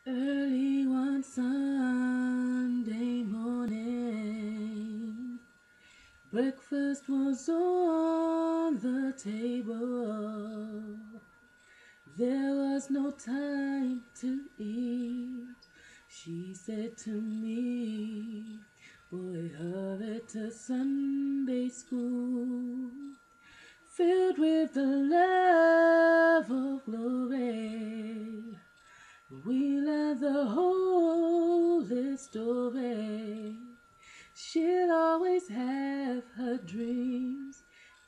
Early one Sunday morning, breakfast was on the table. There was no time to eat. She said to me, "Boy, hurry to Sunday school, filled with the love of glory. We learn the holy story. She'll always have her dreams,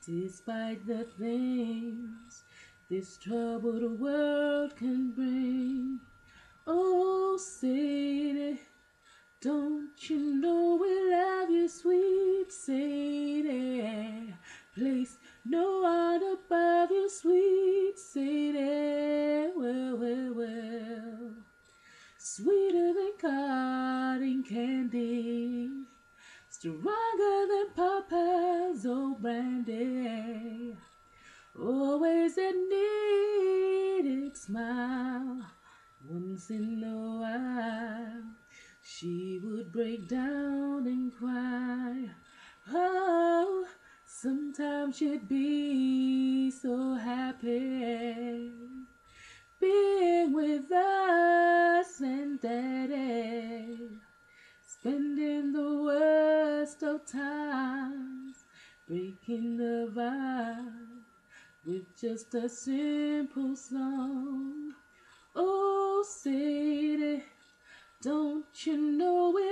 despite the things this troubled world can bring. Oh, Sadie, don't you know we love you, sweet Sadie? Place no one above you, sweet Sadie. Well, well, well. Sweeter than cotton candy, stronger than Papa's old brandy. Always a needed smile. Once in a while, she would break down and cry. Oh, sometimes she'd be so happy being with us and Daddy, spending the worst of times, breaking the vibe with just a simple song. Oh, Sadie, don't you know we